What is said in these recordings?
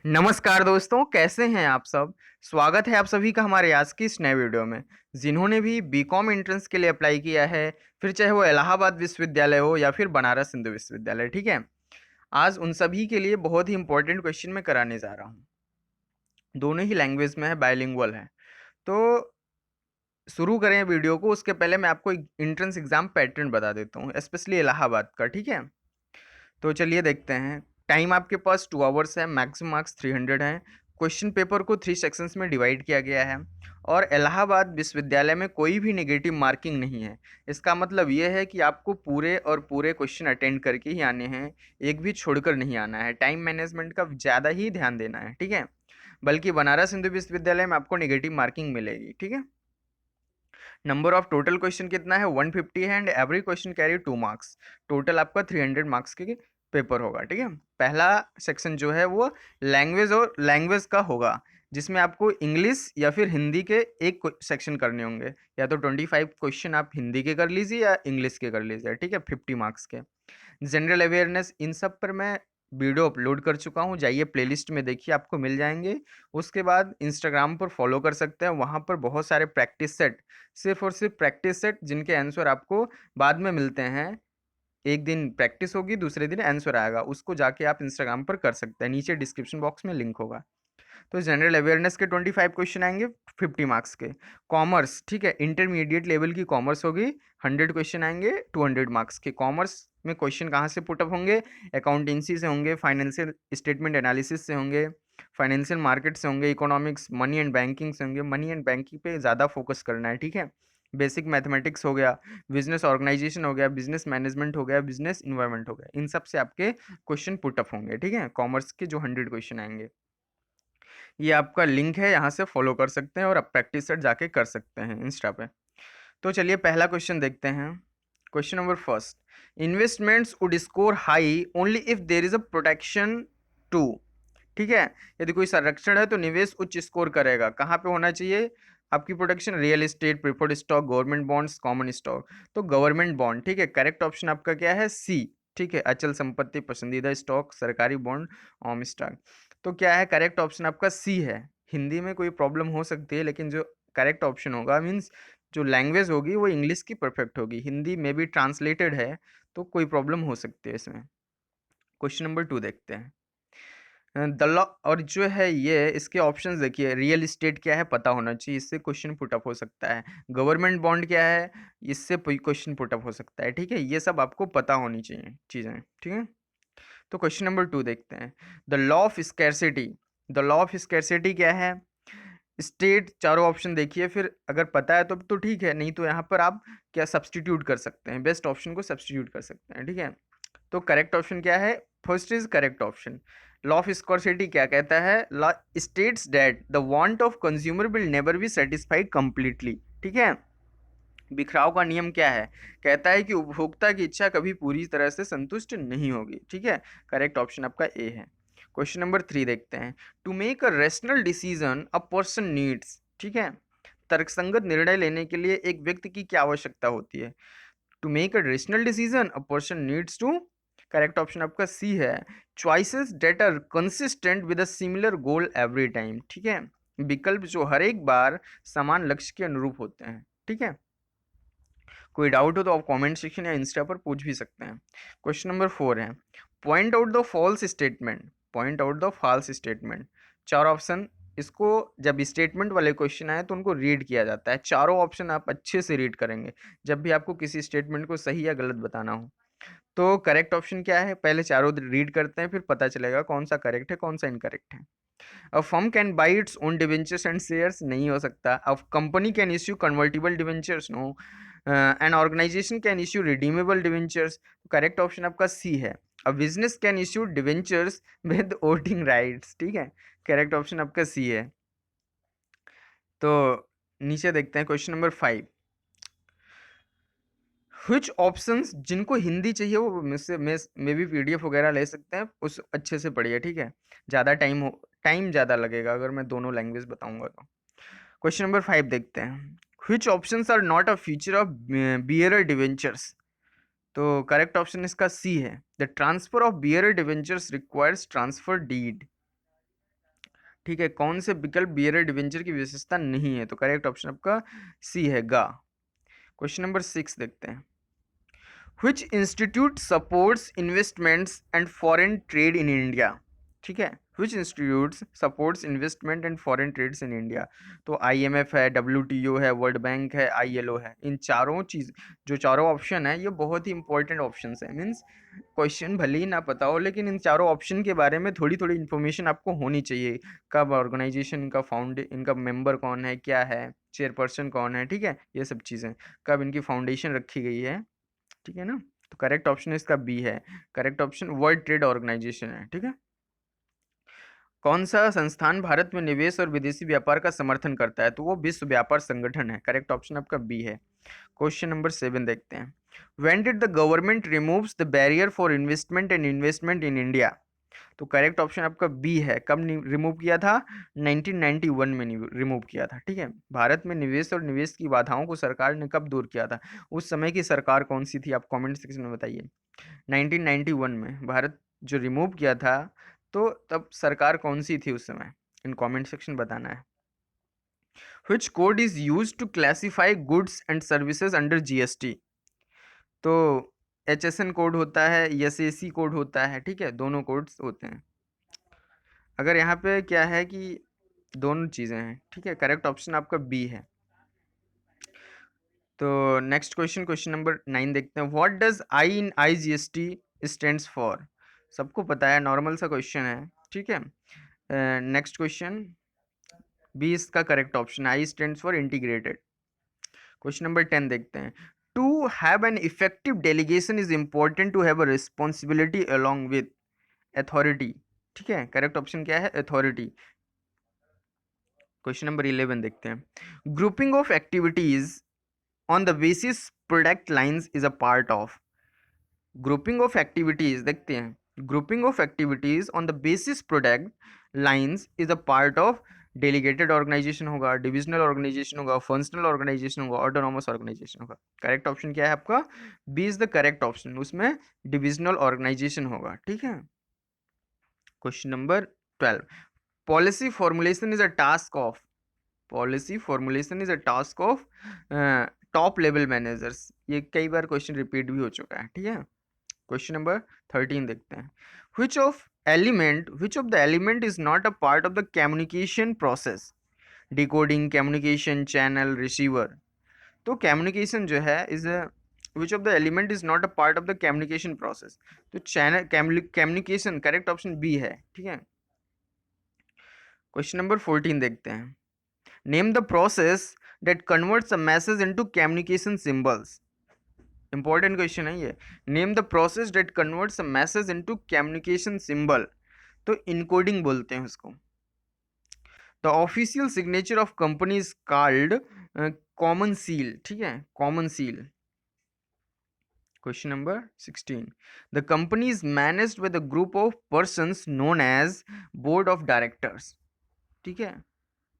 नमस्कार दोस्तों, कैसे हैं आप सब? स्वागत है आप सभी का हमारे आज की इस नए वीडियो में। जिन्होंने भी बीकॉम एंट्रेंस के लिए अप्लाई किया है, फिर चाहे वो इलाहाबाद विश्वविद्यालय हो या फिर बनारस हिंदू विश्वविद्यालय, ठीक है? आज उन सभी के लिए बहुत ही इंपॉर्टेंट क्वेश्चन मैं कराने जा रहा हूँ। दोनों ही लैंग्वेज में है, बाइलिंगुअल है। तो शुरू करें वीडियो को, उसके पहले मैं आपको एक एंट्रेंस एग्जाम पैटर्न बता देता हूँ, स्पेशली इलाहाबाद का, ठीक है? तो चलिए देखते हैं। टाइम आपके पास 2 आवर्स है, मैक्सिमम मार्क्स 300 हैं। क्वेश्चन पेपर को 3 सेक्शंस में डिवाइड किया गया है और इलाहाबाद विश्वविद्यालय में कोई भी नेगेटिव मार्किंग नहीं है। इसका मतलब ये है कि आपको पूरे और पूरे क्वेश्चन अटेंड करके ही आने हैं, एक भी छोड़कर नहीं आना है। टाइम मैनेजमेंट का ज़्यादा ही ध्यान देना है, ठीक है? बल्कि बनारस हिंदू विश्वविद्यालय में आपको नेगेटिव मार्किंग मिलेगी, ठीक है? नंबर ऑफ टोटल क्वेश्चन कितना है? 150 है and every question carry 2 marks. Total आपका 300 मार्क्स के पेपर होगा, ठीक है? पहला सेक्शन जो है वो लैंग्वेज और लैंग्वेज का होगा, जिसमें आपको इंग्लिश या फिर हिंदी के एक सेक्शन करने होंगे। या तो 25 क्वेश्चन आप हिंदी के कर लीजिए या इंग्लिश के कर लीजिए, ठीक है? 50 मार्क्स के। जनरल अवेयरनेस, इन सब पर मैं वीडियो अपलोड कर चुका हूँ, जाइए प्लेलिस्ट में देखिए, आपको मिल जाएंगे। उसके बाद इंस्टाग्राम पर फॉलो कर सकते हैं, वहाँ पर बहुत सारे प्रैक्टिस सेट, सिर्फ और सिर्फ प्रैक्टिस सेट, जिनके आंसर आपको बाद में मिलते हैं। एक दिन प्रैक्टिस होगी, दूसरे दिन आंसर आएगा, उसको जाके आप इंस्टाग्राम पर कर सकते हैं, नीचे डिस्क्रिप्शन बॉक्स में लिंक होगा। तो जनरल अवेयरनेस के 25 क्वेश्चन आएंगे, 50 मार्क्स के। कॉमर्स, ठीक है, इंटरमीडिएट लेवल की कॉमर्स होगी, 100 क्वेश्चन आएंगे, 200 मार्क्स के। कॉमर्स में क्वेश्चन कहाँ से पुटअप होंगे? अकाउंटेंसी से होंगे, फाइनेंशियल स्टेटमेंट एनालिसिस से होंगे, फाइनेंशियल मार्केट से होंगे, इकोनॉमिक्स, मनी एंड बैंकिंग से होंगे। मनी एंड बैंकिंग पे ज़्यादा फोकस करना है, ठीक है? बेसिक मैथमेटिक्स हो गया, बिजनेस ऑर्गेनाइजेशन हो गया, बिजनेस मैनेजमेंट हो गया, बिजनेस इन्वायरमेंट हो गया, इन सब से आपके क्वेश्चन पुटअप होंगे, ठीक है? कॉमर्स के जो 100 क्वेश्चन आएंगे, ये आपका लिंक है, यहाँ से फॉलो कर सकते हैं और आप प्रैक्टिस सेट जाके कर सकते हैं इंस्टा पे। तो चलिए पहला क्वेश्चन देखते हैं। Question number first, investments would score high only if there is a protection to. ठीक है, यदि कोई संरक्षण है तो निवेश उच्च स्कोर करेगा। कहाँ पे होना चाहिए आपकी protection? Real estate, preferred stock, government bonds, common stock. तो गवर्नमेंट बॉन्ड, ठीक है, करेक्ट ऑप्शन आपका क्या है? सी, ठीक है, अचल संपत्ति, पसंदीदा स्टॉक, सरकारी बॉन्ड, ऑम स्टॉक। तो क्या है? करेक्ट ऑप्शन आपका सी है। हिंदी में कोई प्रॉब्लम हो सकती है, लेकिन जो करेक्ट ऑप्शन होगा, मीन्स जो लैंग्वेज होगी वो इंग्लिश की परफेक्ट होगी, हिंदी में भी ट्रांसलेटेड है, तो कोई प्रॉब्लम हो सकती है इसमें। क्वेश्चन नंबर 2 देखते हैं। द लॉ, और जो है ये इसके ऑप्शंस देखिए, रियल एस्टेट क्या है पता होना चाहिए, इससे क्वेश्चन पुटअप हो सकता है। गवर्नमेंट बॉन्ड क्या है, इससे क्वेश्चन पुटअप हो सकता है, ठीक है? ये सब आपको पता होनी चाहिए चीज़ें, ठीक है? तो क्वेश्चन नंबर 2 देखते हैं। The law of scarcity, the law of scarcity क्या है? स्टेट, चारों ऑप्शन देखिए, फिर अगर पता है तो ठीक है, नहीं तो यहाँ पर आप क्या सब्सटीट्यूट कर सकते हैं, बेस्ट ऑप्शन को सब्सटीट्यूट कर सकते हैं, ठीक है? तो करेक्ट ऑप्शन क्या है? First is correct option. Law of scarcity क्या कहता है? Law states that the want of consumer will never be satisfied completely, ठीक है? बिखराव का नियम क्या है? कहता है कि उपभोक्ता की इच्छा कभी पूरी तरह से संतुष्ट नहीं होगी, ठीक है? करेक्ट ऑप्शन आपका ए है। क्वेश्चन नंबर 3 देखते हैं। To make a rational decision a person needs, ठीक है, तर्कसंगत निर्णय लेने के लिए एक व्यक्ति की क्या आवश्यकता होती है? To make a rational decision a person needs to, correct option आपका सी है, choices that are consistent with a similar goal every time, ठीक है? विकल्प जो हर एक बार समान लक्ष्य के अनुरूप होते हैं, ठीक है? कोई डाउट हो तो आप कमेंट सेक्शन या इंस्टा पर पूछ भी सकते हैं। क्वेश्चन नंबर 4 है, point out the false statement, point out the false statement. चार ऑप्शन, इसको जब स्टेटमेंट वाले क्वेश्चन आए तो उनको रीड किया जाता है, चारों ऑप्शन आप अच्छे से रीड करेंगे जब भी आपको किसी स्टेटमेंट को सही या गलत बताना हो। तो करेक्ट ऑप्शन क्या है? पहले चारों रीड करते हैं, फिर पता चलेगा कौन सा करेक्ट है कौन सा इनकरेक्ट है। A firm can buy its own debentures and shares, नहीं हो सकता। A company can issue convertible debentures, no. An organization can issue redeemable debentures, correct option आपका सी है। A business can issue debentures with voting rights, ठीक है, correct option आपका C है। तो नीचे देखते हैं क्वेश्चन नंबर 5। व्हिच ऑप्शंस, जिनको हिंदी चाहिए वो मुझसे में भी पीडीएफ वगैरह ले सकते हैं, उस अच्छे से पढ़िए, ठीक है? ज़्यादा टाइम ज़्यादा लगेगा अगर मैं दोनों लैंग्वेज बताऊंगा तो। क्वेश्चन नंबर 5 देखते हैं। Which options are not a feature of bearer debentures, तो करेक्ट ऑप्शन इसका सी है। The transfer of bearer debentures requires transfer deed, ठीक है, कौन से विकल्प बियरर डिवेंचर की विशेषता नहीं है? तो करेक्ट ऑप्शन आपका सी है, गा। क्वेश्चन नंबर 6 देखते हैं। Which institute supports investments and foreign trade in India? ठीक है, Which institutes supports investment and foreign trades in India? तो IMF है, WTO है, वर्ल्ड बैंक है, ILO है। इन चारों चीज, जो चारों ऑप्शन है, ये बहुत ही इंपॉर्टेंट ऑप्शन है। मीन्स क्वेश्चन भले ही ना पता हो, लेकिन इन चारों ऑप्शन के बारे में थोड़ी थोड़ी इन्फॉर्मेशन आपको होनी चाहिए। कब ऑर्गेनाइजेशन, इनका इनका मेंबर कौन है, क्या है, चेयरपर्सन कौन है, ठीक है, ये सब चीज़ें, कब इनकी फाउंडेशन रखी गई है, ठीक है ना। तो करेक्ट ऑप्शन इसका बी है। Correct option World trade Organization है, ठीक है। कौन सा संस्थान भारत में निवेश और विदेशी व्यापार का समर्थन करता है? तो वो विश्व व्यापार संगठन है। करेक्ट ऑप्शन आपका बी है। क्वेश्चन नंबर 7 देखते हैं। When did the government removes the barrier for investment and investment in India? तो करेक्ट ऑप्शन आपका बी है। कब रिमूव किया था? 1991 में रिमूव किया था, ठीक है। भारत में निवेश और निवेश की बाधाओं को सरकार ने कब दूर किया था? उस समय की सरकार कौन सी थी? आप कमेंट सेक्शन में बताइए। 1991 में भारत जो रिमूव किया था, तो तब सरकार कौन सी थी उस समय? इन कमेंट सेक्शन बताना है। Which code is used to classify goods and services under GST? तो HSN कोड होता है, SAC कोड होता है, ठीक है, दोनों कोड्स होते हैं। अगर यहाँ पे क्या है कि दोनों चीज़ें हैं, ठीक है। करेक्ट ऑप्शन आपका बी है। तो नेक्स्ट क्वेश्चन, क्वेश्चन नंबर 9 देखते हैं। What does I in IGST stands for? सबको पता है, नॉर्मल सा क्वेश्चन है, ठीक है। नेक्स्ट क्वेश्चन, बी इसका correct option, I stands for integrated. Question number 10 देखते हैं। To have an effective delegation is important to have a responsibility along with authority, ठीक है। करेक्ट ऑप्शन क्या है? अथॉरिटी। क्वेश्चन नंबर 11 देखते हैं। Grouping of activities on the basis product lines is a part of. Grouping of activities देखते हैं। Grouping of activities on the basis product lines is a part of delegated organization होगा, divisional organization होगा, functional organization होगा, autonomous organization होगा। Correct option क्या है आपका? B is the correct option, उसमें डिविजनल ऑर्गेनाइजेशन होगा, ठीक है। Question number 12। Policy formulation is a task of. Policy formulation is a task of top level managers. ये कई बार क्वेश्चन रिपीट भी हो चुका है, ठीक है। क्वेश्चन नंबर 13 देखते हैं। Which of the element is not a part of the communication process? Decoding, communication, channel, receiver. तो कम्युनिकेशन जो है is which of the element is not a part of the communication process? तो channel, communication, correct option B है, ठीक है। Question number 14 देखते हैं। Name the process that converts a message into communication symbols. Important question है ये। Name the process that converts a message into communication symbol. तो encoding बोलते हैं उसको। The official signature of company is called common seal, ठीक है, common seal. Question number 16। The company is managed with a group of persons known as board of directors, ठीक है।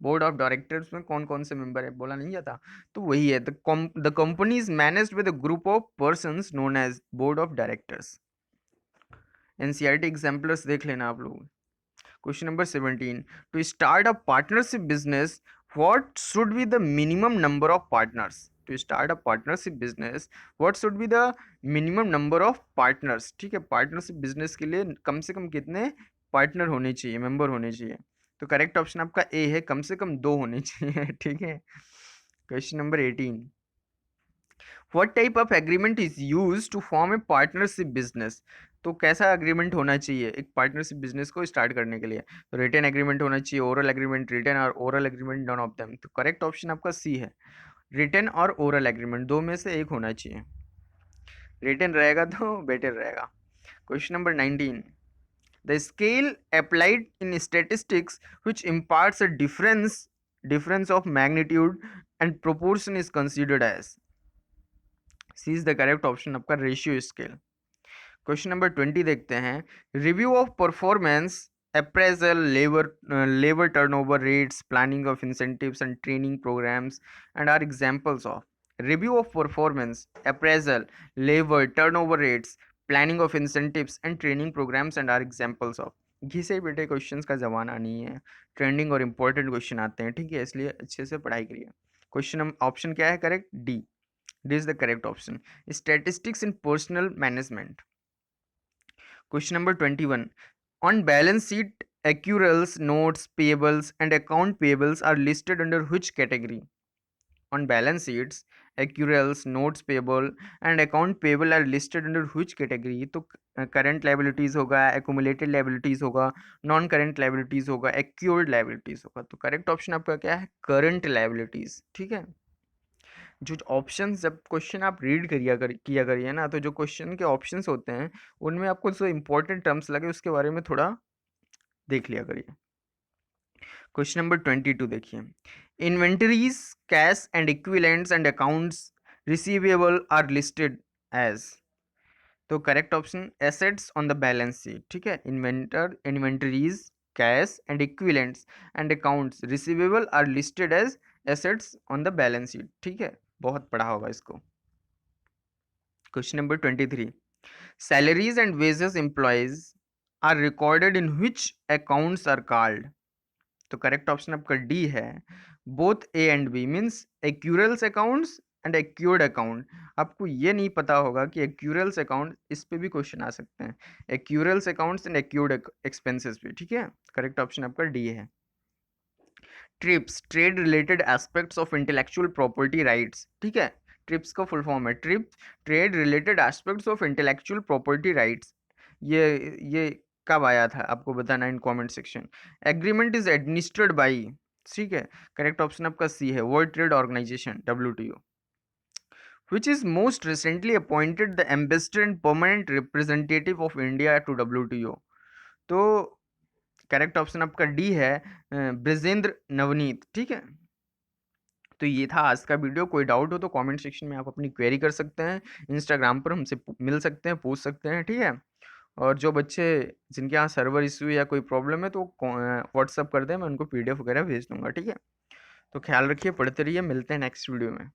Board of directors में कौन कौन से मेंबर है बोला नहीं जाता, तो वही है। The company is managed with a group of persons known as board of directors. NCERT exemplars देख लेना आप लोग। Question number 17। To start a partnership business what should be the minimum number of partners? To start a partnership business what should be the minimum number of partners? ठीक है, partnership business के लिए कम से कम कितने पार्टनर होने चाहिए, member होने चाहिए? तो करेक्ट ऑप्शन आपका ए है, कम से कम 2 होने चाहिए, ठीक है। Question number 18। What type of agreement is use to form a partnership business? तो कैसा एग्रीमेंट होना चाहिए एक पार्टनरशिप बिजनेस को स्टार्ट करने के लिए? तो रिटन एग्रीमेंट होना चाहिए, ओरल एग्रीमेंट, रिटन और oral agreement, none of them. तो करेक्ट ऑप्शन आपका सी है। रिटन और ओरल एग्रीमेंट दो में से एक होना चाहिए। रिटन रहेगा तो बेटर रहेगा। Question number 19। The scale applied in statistics which imparts a difference of magnitude and proportion is considered as? C is the correct option आपका रेशियो स्केल। क्वेश्चन नंबर 20 देखते हैं। Review of performance appraisal, labour turnover rates, planning of incentives and training programs and are examples of. Review of performance appraisal, labour turnover rates, planning of incentives and training programs and are examples of। घिसे पिटे questions का ज़माना नहीं है, trending और important question आते हैं, ठीक है? इसलिए अच्छे से पढ़ाई करिए। ऑप्शन क्या है correct? D. D is the correct option. Statistics in personal management. Question number 21, on balance sheet accruals, notes payables and account payables are listed under which category? On balance sheets accruals, notes payable and account payable are listed under which category? तो current liabilities होगा, accumulated liabilities होगा, non current liabilities होगा, एक्यूर्ड liabilities होगा। तो correct option आपका क्या है? Current liabilities, ठीक है? जो ऑप्शन, जब क्वेश्चन आप रीड किया करिए ना, तो जो क्वेश्चन के ऑप्शंस होते हैं उनमें आपको जो इंपॉर्टेंट टर्म्स लगे उसके बारे में थोड़ा देख लिया करिए। क्वेश्चन नंबर 22 देखिए, inventories, cash and equivalents and accounts receivable are listed as. तो correct option assets on the balance sheet, ठीक है? Inventories, cash and equivalents and accounts receivable are listed as assets on the balance sheet, ठीक है? बहुत पढ़ा होगा इसको। Question number 23, salaries and wages employees are recorded in which accounts are called? तो correct option आपका डी है, both A and B, means accruals accounts and accrued account. आपको ये नहीं पता होगा कि एक्यूरल्स अकाउंट, इस पे भी क्वेश्चन आ सकते हैं, accruals accounts and accrued expenses पे, ठीक है? करेक्ट ऑप्शन आपका डी है। TRIPS, trade related aspects of intellectual property rights, ठीक है? ट्रिप्स का फुल फॉर्म है TRIPS, trade related aspects of intellectual property rights. ये कब आया था आपको बताना in comment section. Agreement is administered by, ठीक है? करेक्ट ऑप्शन आपका सी है, world trade organisation, WTO। which is most recently appointed the ambassador and permanent representative of India to WTO? तो करेक्ट ऑप्शन आपका डी है, ब्रजेंद्र नवनीत, ठीक है? तो ये था आज का वीडियो। कोई डाउट हो तो कमेंट सेक्शन में आप अपनी क्वेरी कर सकते हैं, इंस्टाग्राम पर हमसे मिल सकते हैं, पूछ सकते हैं, ठीक है? और जो बच्चे जिनके यहाँ सर्वर इशू या कोई प्रॉब्लम है तो व्हाट्सअप कर दें, मैं उनको PDF वगैरह भेज दूंगा, ठीक है? तो ख्याल रखिए, पढ़ते रहिए, मिलते हैं नेक्स्ट वीडियो में।